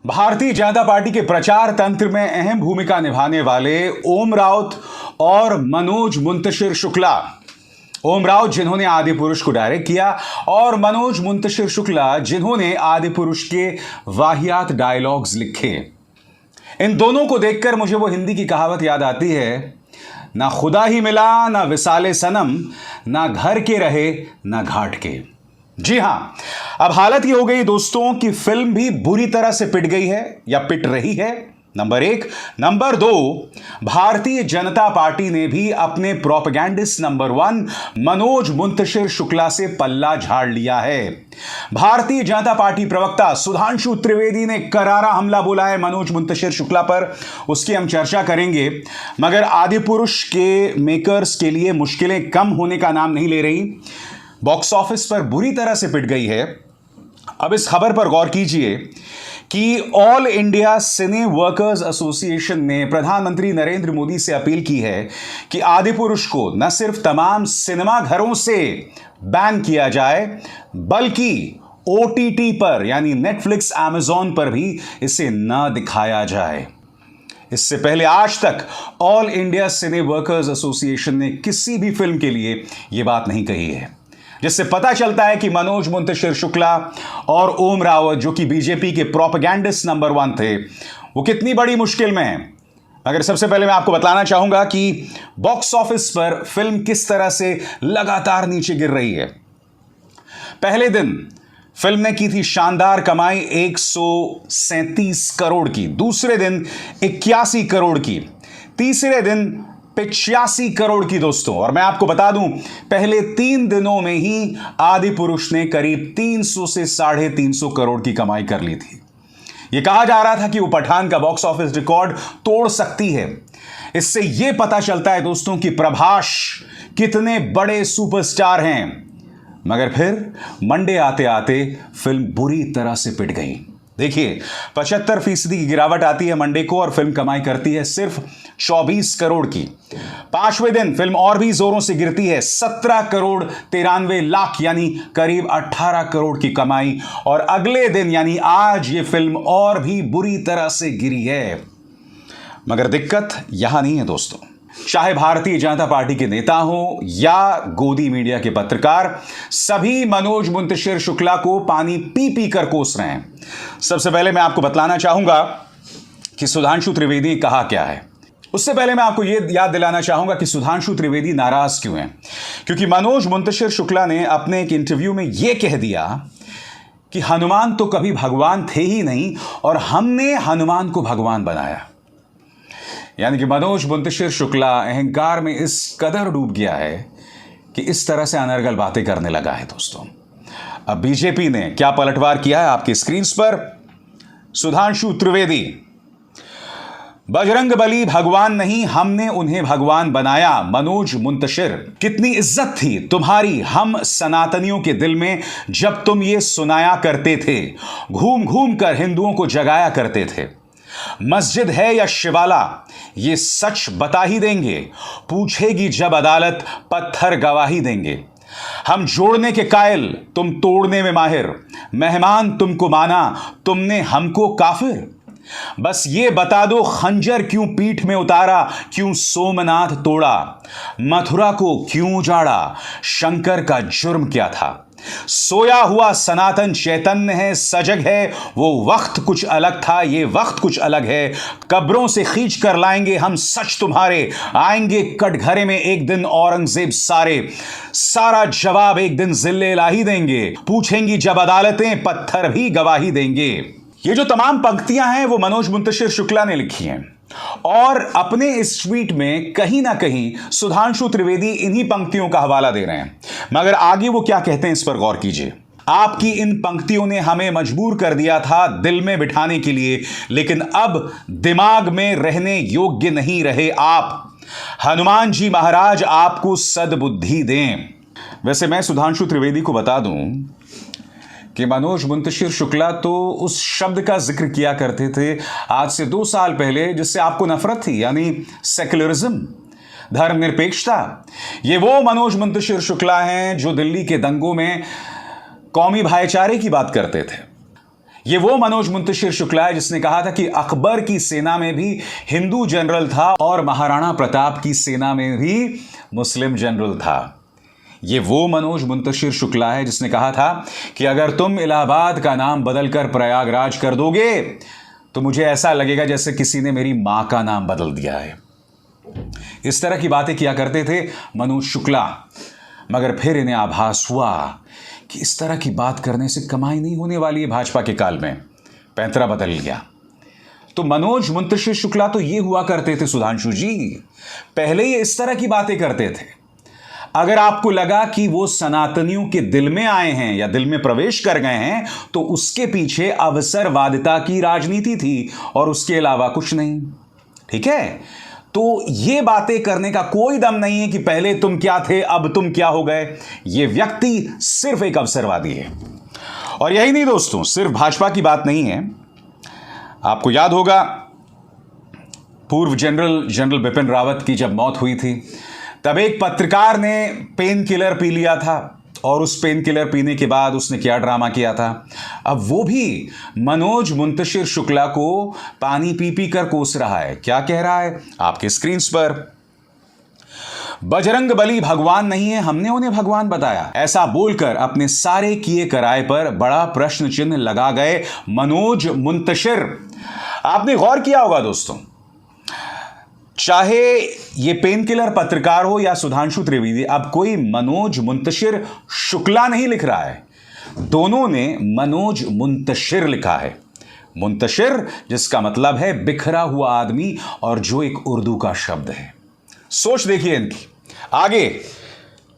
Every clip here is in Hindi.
भारतीय जनता पार्टी के प्रचार तंत्र में अहम भूमिका निभाने वाले ओम राउत और मनोज मुंतशिर शुक्ला, ओम राउत जिन्होंने आदि पुरुष को डायरेक्ट किया और मनोज मुंतशिर शुक्ला जिन्होंने आदि पुरुष के वाहियात डायलॉग्स लिखे। इन दोनों को देखकर मुझे वो हिंदी की कहावत याद आती है, ना खुदा ही मिला ना विसाले सनम, ना घर के रहे ना घाट के। जी हां, अब हालत ये हो गई दोस्तों कि फिल्म भी बुरी तरह से पिट गई है या पिट रही है, नंबर एक। नंबर दो, भारतीय जनता पार्टी ने भी अपने propagandist number one Manoj Muntashir Shukla से पल्ला झाड़ लिया है। भारतीय जनता पार्टी प्रवक्ता सुधांशु त्रिवेदी ने करारा हमला बोला है मनोज मुंतशिर शुक्ला पर, उसकी हम चर्चा करेंगे। मगर आदि पुरुष के मेकर्स के लिए मुश्किलें कम होने का नाम नहीं ले रही, बॉक्स ऑफिस पर बुरी तरह से पिट गई है। अब इस खबर पर गौर कीजिए कि ऑल इंडिया सिने वर्कर्स एसोसिएशन ने प्रधानमंत्री नरेंद्र मोदी से अपील की है कि आदि पुरुष को न सिर्फ तमाम सिनेमा घरों से बैन किया जाए, बल्कि ओटीटी पर यानी नेटफ्लिक्स, अमेजॉन पर भी इसे न दिखाया जाए। इससे पहले आज तक ऑल इंडिया सिने वर्कर्स एसोसिएशन ने किसी भी फिल्म के लिए यह बात नहीं कही है, जिससे पता चलता है कि मनोज मुंतशिर शुक्ला और ओम रावत, जो कि बीजेपी के प्रोपेगेंडिस्ट नंबर वन थे, वो कितनी बड़ी मुश्किल में हैं। मगर सबसे पहले मैं आपको बताना चाहूंगा कि बॉक्स ऑफिस पर फिल्म किस तरह से लगातार नीचे गिर रही है। पहले दिन फिल्म ने की थी शानदार कमाई 137 करोड़ की, दूसरे दिन 81 करोड़ की, तीसरे दिन 85 करोड़ की दोस्तों। और मैं आपको बता दूं, पहले 3 दिनों में ही आदि पुरुष ने करीब 300 से 350 करोड़ की कमाई कर ली थी। यह कहा जा रहा था कि वो पठान का बॉक्स ऑफिस रिकॉर्ड तोड़ सकती है। इससे यह पता चलता है दोस्तों कि प्रभास कितने बड़े सुपरस्टार हैं। मगर फिर मंडे आते आते फिल्म बुरी तरह से पिट गई। देखिए, 75% की गिरावट आती है मंडे को और फिल्म कमाई करती है सिर्फ 24 करोड़ की। 5वें दिन फिल्म और भी जोरों से गिरती है, 17 करोड़ 93 लाख यानी करीब 18 करोड़ की कमाई। और अगले दिन यानी आज ये फिल्म और भी बुरी तरह से गिरी है। मगर दिक्कत यहां नहीं है दोस्तों। चाहे भारतीय जनता पार्टी के नेता हो या गोदी मीडिया के पत्रकार, सभी मनोज मुंतशिर शुक्ला को पानी पी पी कर कोस रहे हैं। सबसे पहले मैं आपको बतलाना चाहूंगा कि सुधांशु त्रिवेदी कहा क्या है। उससे पहले मैं आपको यह याद दिलाना चाहूंगा कि सुधांशु त्रिवेदी नाराज क्यों हैं। क्योंकि मनोज मुंतशिर शुक्ला ने अपने एक इंटरव्यू में यह कह दिया कि हनुमान तो कभी भगवान थे ही नहीं और हमने हनुमान को भगवान बनाया। यानी कि मनोज मुंतशिर शुक्ला अहंकार में इस कदर डूब गया है कि इस तरह से अनर्गल बातें करने लगा है दोस्तों। अब बीजेपी ने क्या पलटवार किया है आपकी स्क्रीन पर। सुधांशु त्रिवेदी, बजरंगबली भगवान नहीं, हमने उन्हें भगवान बनाया। मनोज मुंतशिर, कितनी इज्जत थी तुम्हारी हम सनातनियों के दिल में जब तुम ये सुनाया करते थे, घूम घूम कर हिंदुओं को जगाया करते थे। मस्जिद है या शिवाला ये सच बता ही देंगे, पूछेगी जब अदालत पत्थर गवाही देंगे। हम जोड़ने के कायल, तुम तोड़ने में माहिर, मेहमान तुमको माना, तुमने हमको काफिर। बस ये बता दो खंजर क्यों पीठ में उतारा, क्यों सोमनाथ तोड़ा, मथुरा को क्यों उजाड़ा, शंकर का जुर्म क्या था। सोया हुआ सनातन चैतन्य है, सजग है, वो वक्त कुछ अलग था, ये वक्त कुछ अलग है। कब्रों से खींच कर लाएंगे हम सच तुम्हारे, आएंगे कटघरे में एक दिन औरंगजेब सारे, सारा जवाब एक दिन जिल्ले इलाही देंगे, पूछेंगी जब अदालतें पत्थर भी गवाही देंगे। ये जो तमाम पंक्तियां हैं वो मनोज मुंतशिर शुक्ला ने लिखी हैं और अपने इस ट्वीट में कहीं ना कहीं सुधांशु त्रिवेदी इन्हीं पंक्तियों का हवाला दे रहे हैं। मगर आगे वो क्या कहते हैं इस पर गौर कीजिए। आपकी इन पंक्तियों ने हमें मजबूर कर दिया था दिल में बिठाने के लिए, लेकिन अब दिमाग में रहने योग्य नहीं रहे आप। हनुमान जी महाराज आपको सद्बुद्धि दें। वैसे मैं सुधांशु त्रिवेदी को बता दूं कि मनोज मुंतशिर शुक्ला तो उस शब्द का जिक्र किया करते थे आज से 2 साल पहले जिससे आपको नफरत थी, यानी सेक्युलरिज्म, धर्मनिरपेक्षता। ये वो मनोज मुंतशिर शुक्ला हैं जो दिल्ली के दंगों में कौमी भाईचारे की बात करते थे। ये वो मनोज मुंतशिर शुक्ला है जिसने कहा था कि अकबर की सेना में भी हिंदू जनरल था और महाराणा प्रताप की सेना में भी मुस्लिम जनरल था। ये वो मनोज मुंतशिर शुक्ला है जिसने कहा था कि अगर तुम इलाहाबाद का नाम बदलकर प्रयागराज कर दोगे तो मुझे ऐसा लगेगा जैसे किसी ने मेरी मां का नाम बदल दिया है। इस तरह की बातें किया करते थे मनोज शुक्ला, मगर फिर इन्हें आभास हुआ कि इस तरह की बात करने से कमाई नहीं होने वाली है। भाजपा के काल में पैंतरा बदल गया। तो मनोज मुंतशिर शुक्ला तो ये हुआ करते थे सुधांशु जी, पहले ये इस तरह की बातें करते थे। अगर आपको लगा कि वो सनातनियों के दिल में आए हैं या दिल में प्रवेश कर गए हैं तो उसके पीछे अवसरवादिता की राजनीति थी और उसके अलावा कुछ नहीं। ठीक है, तो ये बातें करने का कोई दम नहीं है कि पहले तुम क्या थे अब तुम क्या हो गए। ये व्यक्ति सिर्फ एक अवसरवादी है। और यही नहीं दोस्तों, सिर्फ भाजपा की बात नहीं है। आपको याद होगा पूर्व जनरल बिपिन रावत की जब मौत हुई थी तब एक पत्रकार ने पेन किलर पी लिया था और उस पेन किलर पीने के बाद उसने क्या ड्रामा किया था। अब वो भी मनोज मुंतशिर शुक्ला को पानी पी पी कर कोस रहा है। क्या कह रहा है आपके स्क्रीन पर? बजरंग बली भगवान नहीं है, हमने उन्हें भगवान बताया। ऐसा बोलकर अपने सारे किए कराए पर बड़ा प्रश्न चिन्ह लगा गए मनोज मुंतशिर। आपने गौर किया होगा दोस्तों, चाहे ये पेन किलर पत्रकार हो या सुधांशु त्रिवेदी, अब कोई मनोज मुंतशिर शुक्ला नहीं लिख रहा है, दोनों ने मनोज मुंतशिर लिखा है। मुंतशिर जिसका मतलब है बिखरा हुआ आदमी और जो एक उर्दू का शब्द है। सोच देखिए इनकी। आगे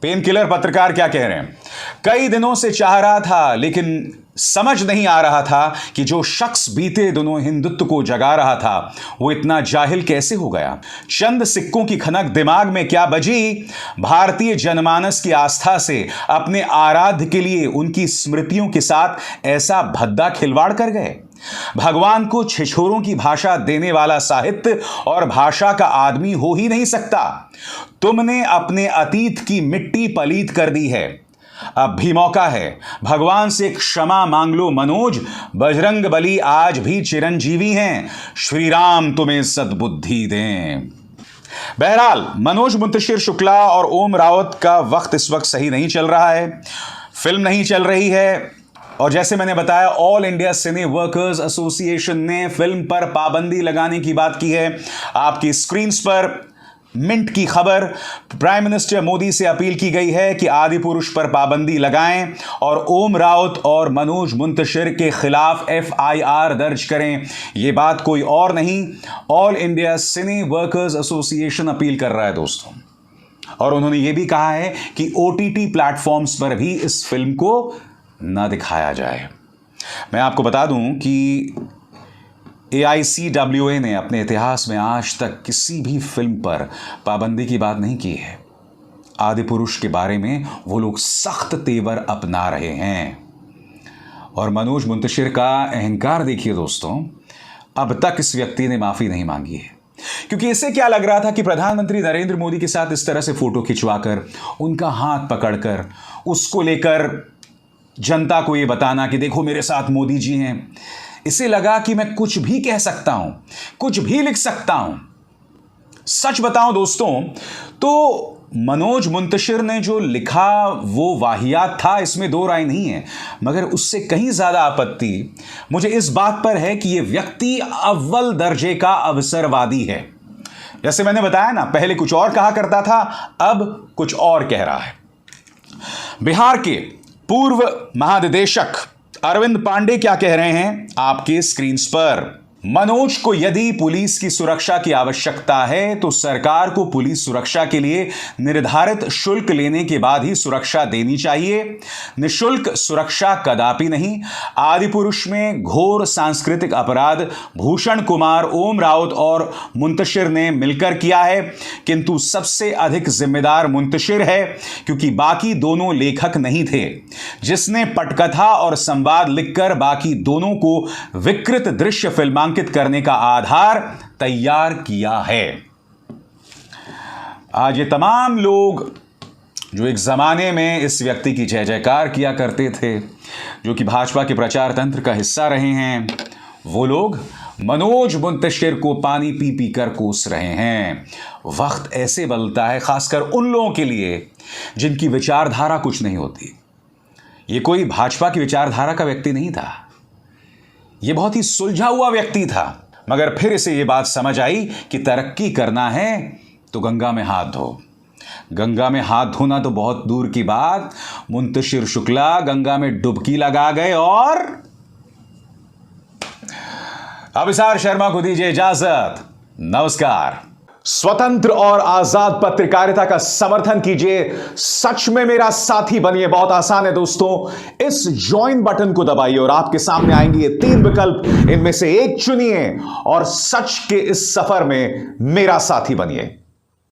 पेन किलर पत्रकार क्या कह रहे हैं? कई दिनों से चाह रहा था लेकिन समझ नहीं आ रहा था कि जो शख्स बीते दिनों हिंदुत्व को जगा रहा था वो इतना जाहिल कैसे हो गया। चंद सिक्कों की खनक दिमाग में क्या बजी, भारतीय जनमानस की आस्था से अपने आराध्य के लिए उनकी स्मृतियों के साथ ऐसा भद्दा खिलवाड़ कर गए। भगवान को छिछोरों की भाषा देने वाला साहित्य और भाषा का आदमी हो ही नहीं सकता। तुमने अपने अतीत की मिट्टी पलीत कर दी है, अब भी मौका है, भगवान से क्षमा मांग लो मनोज। बजरंग बली आज भी चिरंजीवी हैं, श्री राम तुम्हें सद्बुद्धि दें। बहरहाल मनोज मुंतशिर शुक्ला और ओम रावत का वक्त इस वक्त सही नहीं चल रहा है, फिल्म नहीं चल रही है। और जैसे मैंने बताया ऑल इंडिया सिने वर्कर्स एसोसिएशन ने फिल्म पर पाबंदी लगाने की बात की है। आपकी स्क्रीन पर मिंट की खबर, प्राइम मिनिस्टर मोदी से अपील की गई है कि आदि पुरुष पर पाबंदी लगाएं और ओम रावत और मनोज मुंतशिर के खिलाफ FIR दर्ज करें। यह बात कोई और नहीं, ऑल इंडिया सिने वर्कर्स एसोसिएशन अपील कर रहा है दोस्तों। और उन्होंने यह भी कहा है कि OTT प्लेटफॉर्म्स पर भी इस फिल्म को न दिखाया जाए। मैं आपको बता दूं कि AICWA ने अपने इतिहास में आज तक किसी भी फिल्म पर पाबंदी की बात नहीं की है। आदि पुरुष के बारे में वो लोग सख्त तेवर अपना रहे हैं। और मनोज मुंतशिर का अहंकार देखिए दोस्तों, अब तक इस व्यक्ति ने माफी नहीं मांगी है। क्योंकि इससे क्या लग रहा था कि प्रधानमंत्री नरेंद्र मोदी के साथ इस तरह से फोटो खिंचवाकर, उनका हाथ पकड़कर, उसको लेकर जनता को ये बताना कि देखो मेरे साथ मोदी जी हैं, इसे लगा कि मैं कुछ भी कह सकता हूं, कुछ भी लिख सकता हूं। सच बताऊं दोस्तों तो मनोज मुंतशिर ने जो लिखा वो वाहियात था, इसमें दो राय नहीं है, मगर उससे कहीं ज्यादा आपत्ति मुझे इस बात पर है कि यह व्यक्ति अव्वल दर्जे का अवसरवादी है। जैसे मैंने बताया ना, पहले कुछ और कहा करता था, अब कुछ और कह रहा है। बिहार के पूर्व महानिदेशक अरविंद पांडे क्या कह रहे हैं आपके स्क्रीन पर? मनोज को यदि पुलिस की सुरक्षा की आवश्यकता है तो सरकार को पुलिस सुरक्षा के लिए निर्धारित शुल्क लेने के बाद ही सुरक्षा देनी चाहिए, निःशुल्क सुरक्षा कदापि नहीं। आदि पुरुष में घोर सांस्कृतिक अपराध भूषण कुमार, ओम रावत और मुंतशिर ने मिलकर किया है, किंतु सबसे अधिक जिम्मेदार मुंतशिर है क्योंकि बाकी दोनों लेखक नहीं थे। जिसने पटकथा और संवाद लिखकर बाकी दोनों को विकृत दृश्य फिल्मांकन करने का आधार तैयार किया है। आज ये तमाम लोग जो एक जमाने में इस व्यक्ति की जय जयकार किया करते थे, जो कि भाजपा के प्रचार तंत्र का हिस्सा रहे हैं, वो लोग मनोज मुंतशिर को पानी पी पी कर कोस रहे हैं। वक्त ऐसे बदलता है, खासकर उन लोगों के लिए जिनकी विचारधारा कुछ नहीं होती। ये कोई भाजपा की विचारधारा का व्यक्ति नहीं था, ये बहुत ही सुलझा हुआ व्यक्ति था, मगर फिर इसे ये बात समझ आई कि तरक्की करना है तो गंगा में हाथ धो। गंगा में हाथ धोना तो बहुत दूर की बात, मुंतशिर शुक्ला गंगा में डुबकी लगा गए और अभिसार शर्मा को दीजिए इजाजत। नमस्कार। स्वतंत्र और आजाद पत्रकारिता का समर्थन कीजिए, सच में मेरा साथी बनिए। बहुत आसान है दोस्तों, इस ज्वाइन बटन को दबाइए और आपके सामने आएंगे ये 3 विकल्प, इनमें से एक चुनिए और सच के इस सफर में मेरा साथी बनिए।